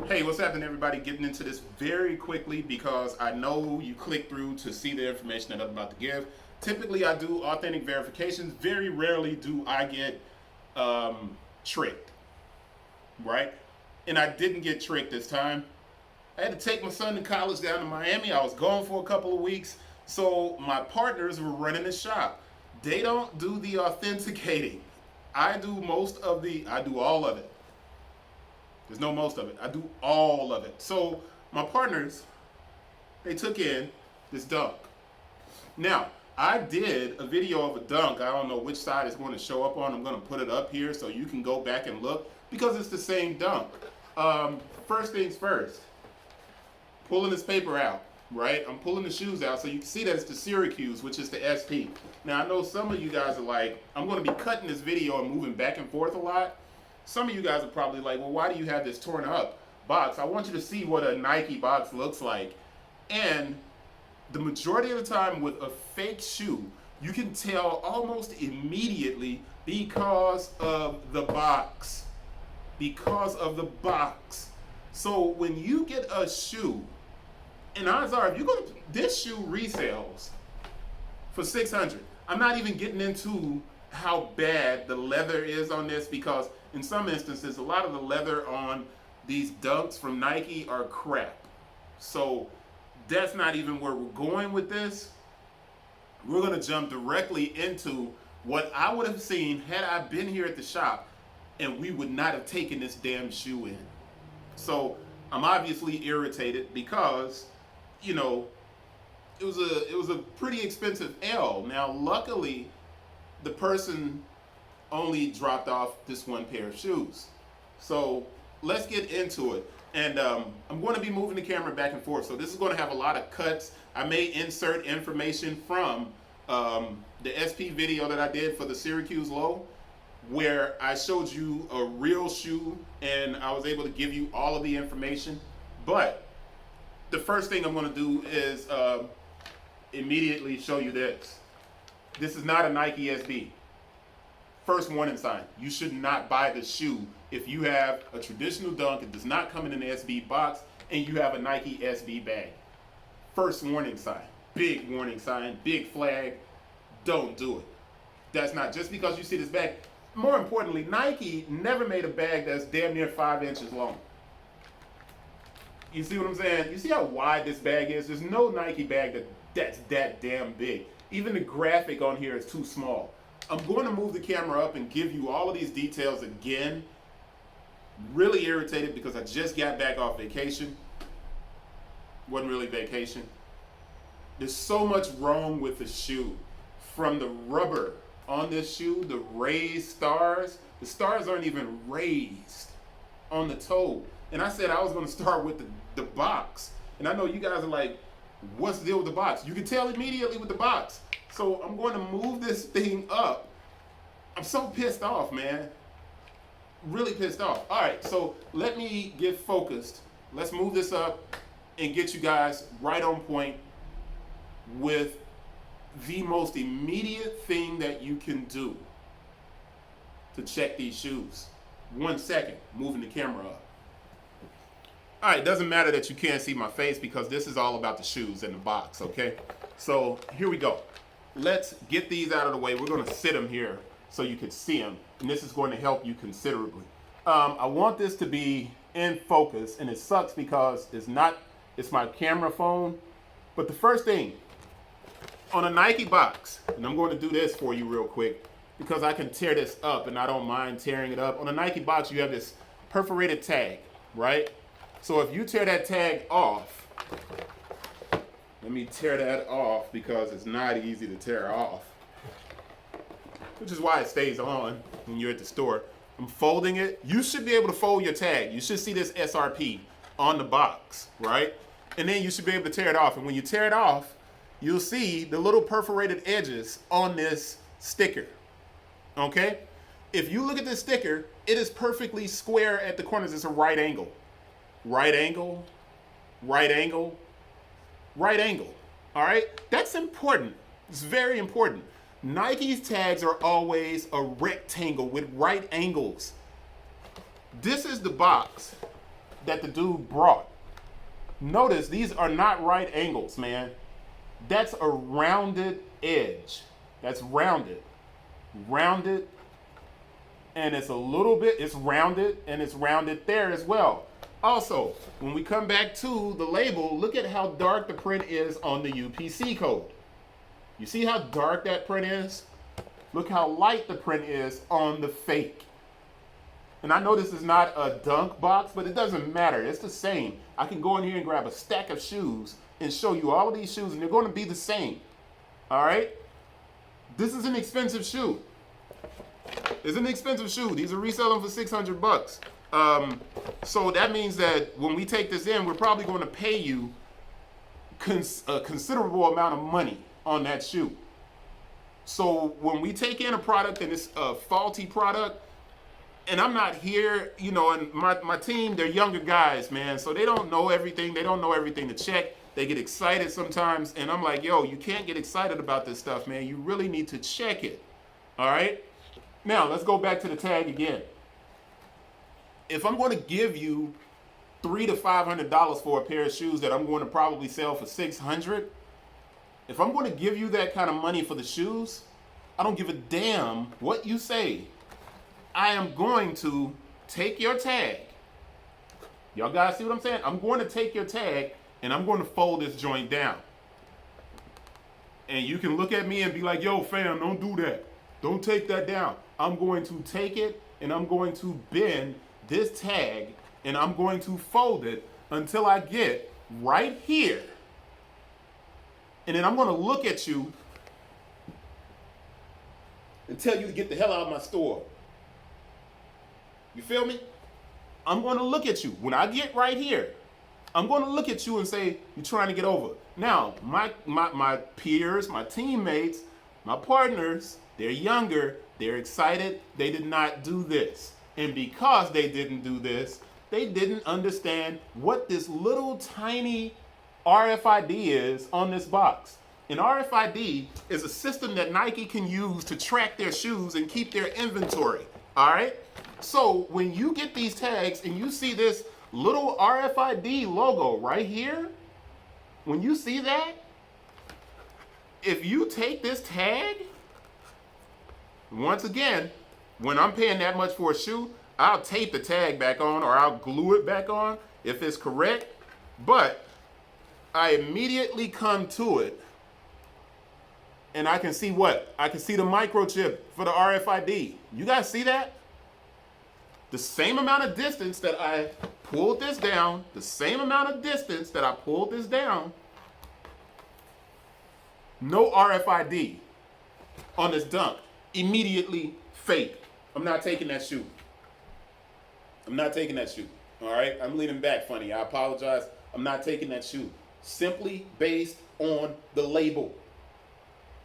Hey, what's happening, everybody? Getting into this very quickly because I know you click through to see the information that I'm about to give. Typically, I do authentic verifications. Very rarely do I get tricked, right? And I didn't get tricked this time. I had to take my son to college down to Miami. I was gone for a couple of weeks, so my partners were running the shop. They don't do the authenticating. I do all of it. There's no most of it. I do all of it. So my partners, they took in this dunk. Now, I did a video of a dunk. I don't know which side it's going to show up on. I'm going to put it up here so you can go back and look because it's the same dunk. First things first, pulling this paper out, right? I'm pulling the shoes out so you can see that it's the Syracuse, which is the SP. Now, I know some of you guys are like, I'm going to be cutting this video and moving back and forth a lot. Some of you guys are probably like, well, why do you have this torn up box? I want you to see what a Nike box looks like. And the majority of the time with a fake shoe, you can tell almost immediately because of the box. Because of the box. So when you get a shoe, and odds are, if you're going to, this shoe resales for $600. I'm not even getting into how bad the leather is on this because in some instances, a lot of the leather on these dunks from Nike are crap. So that's not even where we're going with this. We're going to jump directly into what I would have seen had I been here at the shop and we would not have taken this damn shoe in. So I'm obviously irritated because, you know, it was a pretty expensive L. Now, luckily, the person only dropped off this one pair of shoes. So let's get into it. And I'm going to be moving the camera back and forth. So this is going to have a lot of cuts. I may insert information from the SP video that I did for the Syracuse Low, where I showed you a real shoe and I was able to give you all of the information. But the first thing I'm going to do is immediately show you this. This is not a Nike SB. First warning sign, you should not buy the shoe if you have a traditional dunk, it does not come in an SB box, and you have a Nike SB bag. First warning sign, big warning sign, big flag, don't do it. That's not just because you see this bag. More importantly, Nike never made a bag that's damn near 5 inches long. You see what I'm saying? You see how wide this bag is? There's no Nike bag that's that damn big. Even the graphic on here is too small. I'm going to move the camera up and give you all of these details again. Really irritated because I just got back off vacation. Wasn't really vacation. There's so much wrong with the shoe. From the rubber on this shoe, the raised stars, the stars aren't even raised on the toe. And I said I was going to start with the box. And I know you guys are like, what's the deal with the box? You can tell immediately with the box. So I'm going to move this thing up. I'm so pissed off, man. Really pissed off. All right, so let me get focused. Let's move this up and get you guys right on point with the most immediate thing that you can do to check these shoes. 1 second, moving the camera up. All right, it doesn't matter that you can't see my face because this is all about the shoes in the box, okay? So here we go. Let's get these out of the way. We're going to sit them here so you can see them, and this is going to help you considerably. I want this to be in focus, and it sucks because it's my camera phone. But the first thing, on a Nike box, and I'm going to do this for you real quick because I can tear this up, and I don't mind tearing it up. On a Nike box, you have this perforated tag, right? So if you tear that tag off, let me tear that off because it's not easy to tear off, which is why it stays on when you're at the store. I'm folding it. You should be able to fold your tag. You should see this SRP on the box, right? And then you should be able to tear it off. And when you tear it off, you'll see the little perforated edges on this sticker, okay? If you look at this sticker, it is perfectly square at the corners. It's a right angle. Right angle, right angle, right angle, all right? That's important. It's very important. Nike's tags are always a rectangle with right angles. This is the box that the dude brought. Notice these are not right angles, man. That's a rounded edge. That's rounded. Rounded. And it's a little bit, it's rounded, and it's rounded there as well. Also, when we come back to the label, look at how dark the print is on the UPC code. You see how dark that print is? Look how light the print is on the fake. And I know this is not a dunk box, but it doesn't matter. It's the same. I can go in here and grab a stack of shoes and show you all of these shoes, and they're going to be the same. All right? This is an expensive shoe. It's an expensive shoe. These are reselling for $600. So that means that when we take this in, we're probably going to pay you a considerable amount of money on that shoe. So when we take in a product and it's a faulty product, and I'm not here, you know, and my team, they're younger guys, man, so they don't know everything. They don't know everything to check. They get excited sometimes, and I'm like, yo, you can't get excited about this stuff, man. You really need to check it, all right? Now, let's go back to the tag again. If I'm going to give you $300 to $500 for a pair of shoes that I'm going to probably sell for $600, if I'm going to give you that kind of money for the shoes, I don't give a damn what you say. I am going to take your tag. Y'all guys see what I'm saying? I'm going to take your tag and I'm going to fold this joint down. And you can look at me and be like, yo, fam, don't do that. Don't take that down. I'm going to take it and I'm going to bend this tag and I'm going to fold it until I get right here. And then I'm going to look at you and tell you to get the hell out of my store. You feel me? I'm going to look at you. When I get right here, I'm going to look at you and say, you're trying to get over. Now, my peers, my teammates, my partners, they're younger, they're excited, they did not do this. And because they didn't do this, they didn't understand what this little tiny RFID is on this box. An RFID is a system that Nike can use to track their shoes and keep their inventory, all right? So when you get these tags and you see this little RFID logo right here, when you see that, if you take this tag, once again, when I'm paying that much for a shoe, I'll tape the tag back on or I'll glue it back on if it's correct, but I immediately come to it and I can see what? I can see the microchip for the RFID. You guys see that? The same amount of distance that I pulled this down, the same amount of distance that I pulled this down, no RFID on this dunk. Immediately fake. I'm not taking that shoe. I'm not taking that shoe. All right? I'm leaning back funny. I apologize. I'm not taking that shoe. Simply based on the label.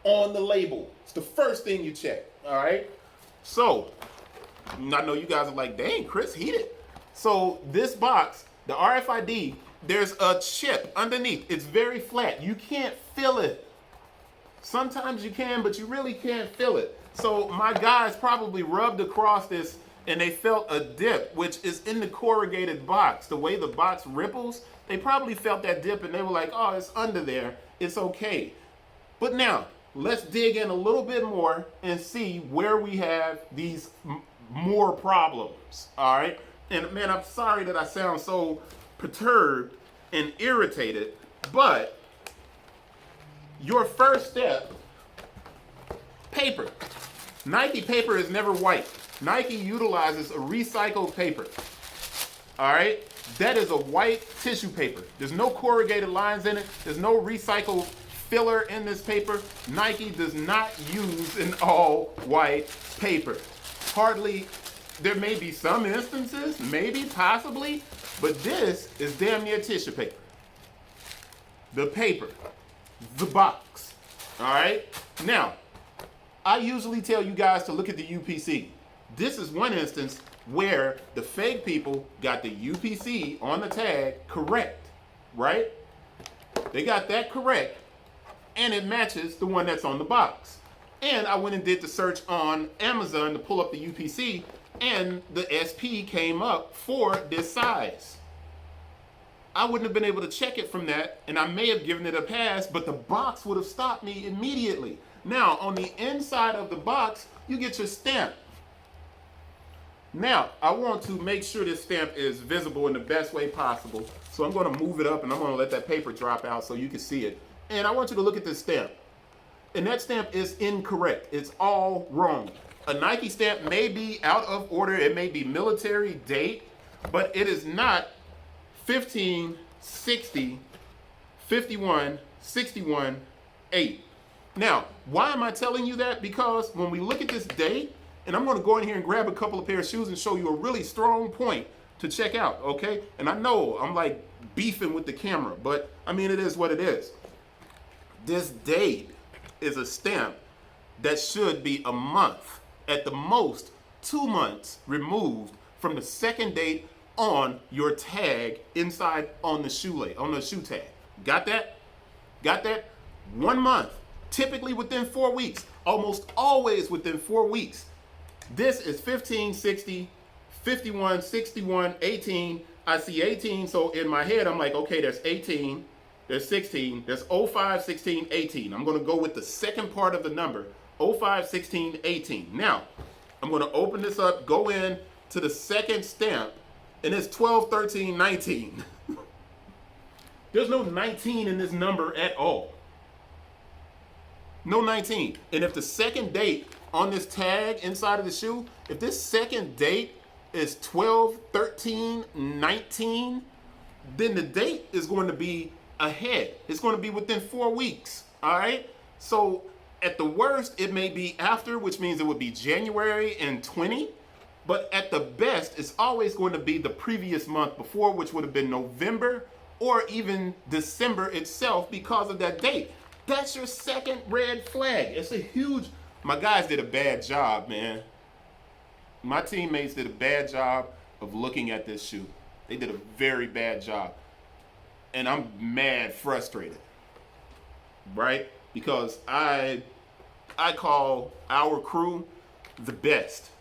On the label. It's the first thing you check. All right? So, I know you guys are like, dang, Chris, heated. So this box, the RFID, there's a chip underneath. It's very flat. You can't feel it. Sometimes you can, but you really can't feel it. So my guys probably rubbed across this and they felt a dip, which is in the corrugated box. The way the box ripples, they probably felt that dip and they were like, oh, it's under there. It's okay. But now, let's dig in a little bit more and see where we have these more problems, all right? And man, I'm sorry that I sound so perturbed and irritated, but your first step, paper. Nike paper is never white. Nike utilizes a recycled paper, all right? That is a white tissue paper. There's no corrugated lines in it. There's no recycled filler in this paper. Nike does not use an all white paper. Hardly, there may be some instances, maybe, possibly, but this is damn near tissue paper. The paper, the box, all right? Now, I usually tell you guys to look at the UPC. This is one instance where the fake people got the UPC on the tag correct, right? They got that correct, and it matches the one that's on the box. And I went and did the search on Amazon to pull up the UPC, and the SP came up for this size. I wouldn't have been able to check it from that, and I may have given it a pass, but the box would have stopped me immediately. Now, on the inside of the box, you get your stamp. Now, I want to make sure this stamp is visible in the best way possible. So I'm going to move it up, and I'm going to let that paper drop out so you can see it. And I want you to look at this stamp. And that stamp is incorrect. It's all wrong. A Nike stamp may be out of order. It may be military date, but it is not 15, 60, 51, 61, 8. Now, why am I telling you that? Because when we look at this date, and I'm going to go in here and grab a couple of pair of shoes and show you a really strong point to check out, okay? And I know I'm like beefing with the camera, but I mean, it is what it is. This date is a stamp that should be a month, at the most 2 months removed from the second date on your tag inside on the shoe tag. Got that? Got that? 1 month, typically within 4 weeks, almost always within 4 weeks. This is 15, 60, 51, 61, 18. I see 18, so in my head, I'm like, okay, there's 18, there's 16, there's 05, 16, 18. I'm gonna go with the second part of the number, 05, 16, 18. Now, I'm gonna open this up, go in to the second stamp, and it's 12, 13, 19. There's no 19 in this number at all. No 19. And if the second date on this tag inside of the shoe, if this second date is 12, 13, 19, then the date is going to be ahead. It's going to be within 4 weeks, all right? So at the worst, it may be after, which means it would be January and 20, but at the best, it's always going to be the previous month before, which would have been November or even December itself because of that date. That's your second red flag. It's a huge... My guys did a bad job, man. My teammates did a bad job of looking at this shoe. They did a very bad job. And I'm mad frustrated, right? Because I call our crew the best.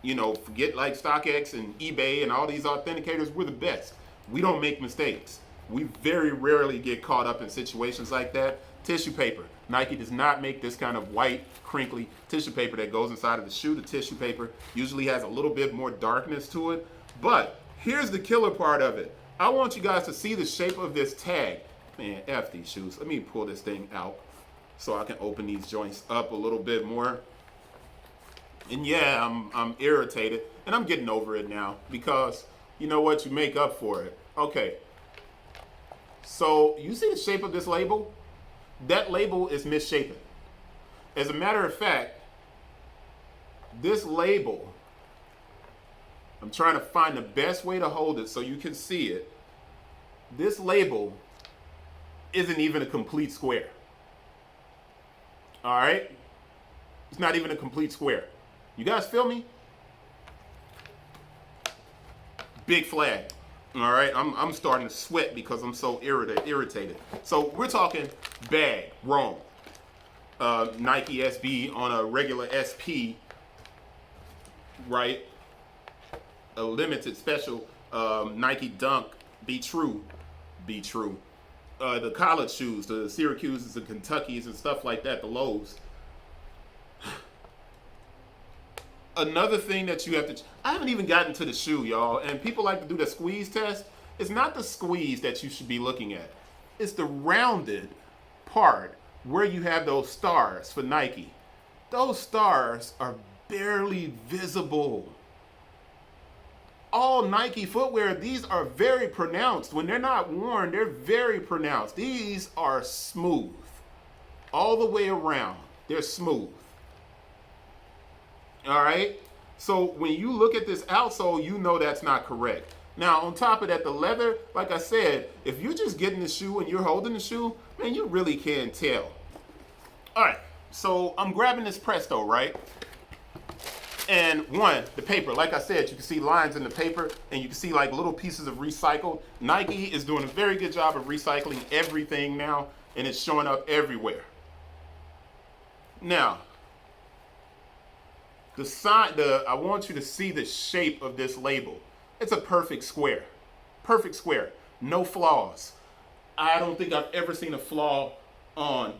You know, forget like StockX and eBay and all these authenticators, we're the best. We don't make mistakes. We very rarely get caught up in situations like that. Tissue paper. Nike does not make this kind of white, crinkly tissue paper that goes inside of the shoe. The tissue paper usually has a little bit more darkness to it. But here's the killer part of it. I want you guys to see the shape of this tag. Man, F these shoes. Let me pull this thing out so I can open these joints up a little bit more. And yeah, I'm irritated, and I'm getting over it now because you know what? You make up for it. Okay. So you see the shape of this label? That label is misshapen. As a matter of fact, this label, I'm trying to find the best way to hold it so you can see it. This label isn't even a complete square. All right? It's not even a complete square. You guys feel me? Big flag. All right, I'm starting to sweat because I'm so irritated. So we're talking bag, wrong. Nike SB on a regular SP, right? A limited special Nike Dunk, be true. The college shoes, the Syracuses and Kentuckys and stuff like that, the Lows. Another thing that you have to... I haven't even gotten to the shoe, y'all. And people like to do the squeeze test. It's not the squeeze that you should be looking at. It's the rounded part where you have those stars for Nike. Those stars are barely visible. All Nike footwear, these are very pronounced. When they're not worn, they're very pronounced. These are smooth. All the way around, they're smooth. All right, so when you look at this outsole, you know that's not correct. Now, on top of that, the leather, like I said, if you're just getting the shoe and you're holding the shoe, man, you really can't tell. All right, so I'm grabbing this Presto, right? And the paper, like I said, you can see lines in the paper and you can see like little pieces of recycled. Nike is doing a very good job of recycling everything now, and it's showing up everywhere. Now, I want you to see the shape of this label. It's a perfect square. Perfect square. No flaws. I don't think I've ever seen a flaw on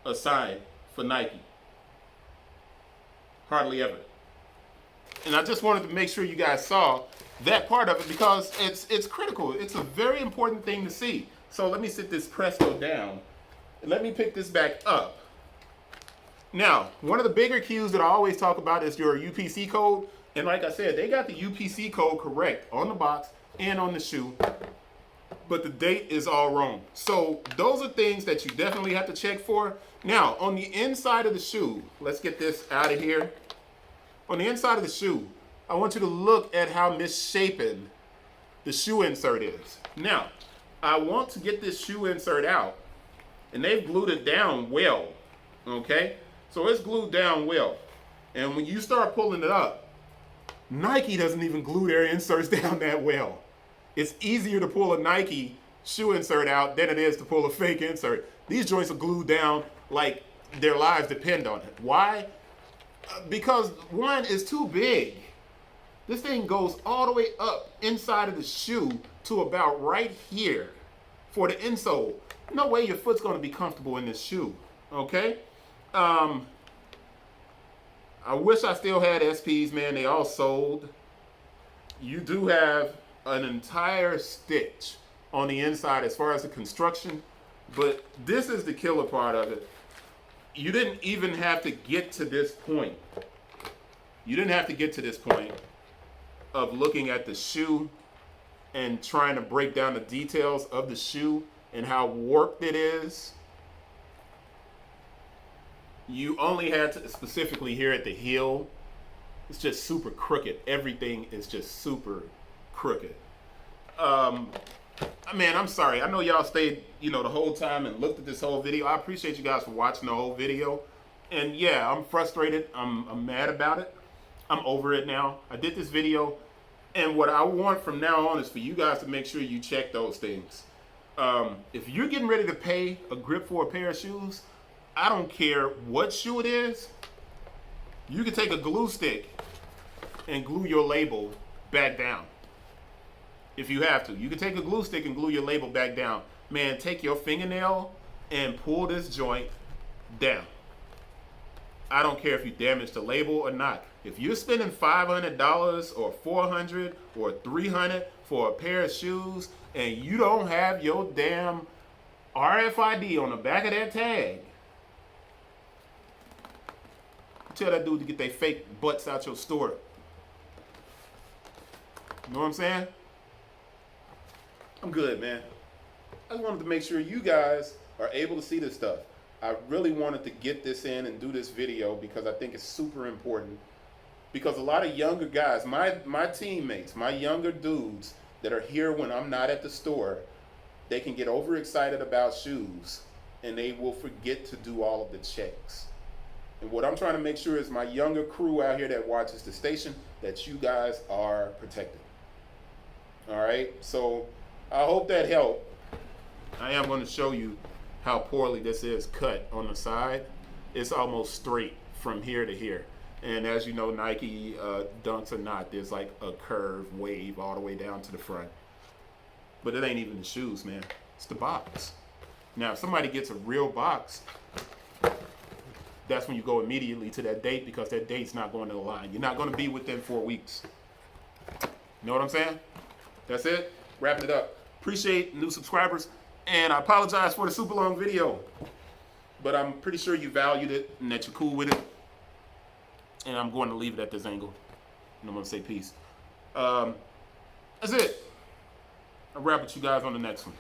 a sign for Nike. Hardly ever. And I just wanted to make sure you guys saw that part of it because it's critical. It's a very important thing to see. So let me sit this Presto down and let me pick this back up. Now, one of the bigger cues that I always talk about is your UPC code. And like I said, they got the UPC code correct on the box and on the shoe, but the date is all wrong. So those are things that you definitely have to check for. Now, on the inside of the shoe, let's get this out of here. On the inside of the shoe, I want you to look at how misshapen the shoe insert is. Now, I want to get this shoe insert out, and they've glued it down well, okay? So it's glued down well. And when you start pulling it up, Nike doesn't even glue their inserts down that well. It's easier to pull a Nike shoe insert out than it is to pull a fake insert. These joints are glued down like their lives depend on it. Why? Because one is too big. This thing goes all the way up inside of the shoe to about right here for the insole. No way your foot's gonna be comfortable in this shoe, okay? I wish I still had SPs, man. They all sold. You do have an entire stitch on the inside as far as the construction, but this is the killer part of it. You didn't even have to get to this point. You didn't have to get to this point of looking at the shoe and trying to break down the details of the shoe and how warped it is. You only had to, specifically here at the heel, it's just super crooked. Everything is just super crooked. Man, I'm sorry. I know y'all stayed, the whole time and looked at this whole video. I appreciate you guys for watching the whole video. And yeah, I'm frustrated. I'm mad about it. I'm over it now. I did this video, and what I want from now on is for you guys to make sure you check those things. If you're getting ready to pay a grip for a pair of shoes, I don't care what shoe it is, you can take a glue stick and glue your label back down. If you have to. You can take a glue stick and glue your label back down. Man, take your fingernail and pull this joint down. I don't care if you damage the label or not. If you're spending $500 or $400 or $300 for a pair of shoes and you don't have your damn RFID on the back of that tag, tell that dude to get their fake butts out your store. You know what I'm saying? I'm good, man. I just wanted to make sure you guys are able to see this stuff. I really wanted to get this in and do this video because I think it's super important. Because a lot of younger guys, my teammates, my younger dudes that are here when I'm not at the store, they can get overexcited about shoes and they will forget to do all of the checks. And what I'm trying to make sure is my younger crew out here that watches the station, that you guys are protected. All right, so I hope that helped. I am going to show you how poorly this is cut on the side. It's almost straight from here to here. And as you know, Nike dunks are not. There's like a curve wave all the way down to the front. But it ain't even the shoes, man. It's the box. Now, if somebody gets a real box, that's when you go immediately to that date because that date's not going to align. You're not going to be within 4 weeks. You know what I'm saying? That's it. Wrapping it up. Appreciate new subscribers. And I apologize for the super long video. But I'm pretty sure you valued it and that you're cool with it. And I'm going to leave it at this angle. And I'm going to say peace. That's it. I'll wrap with you guys on the next one.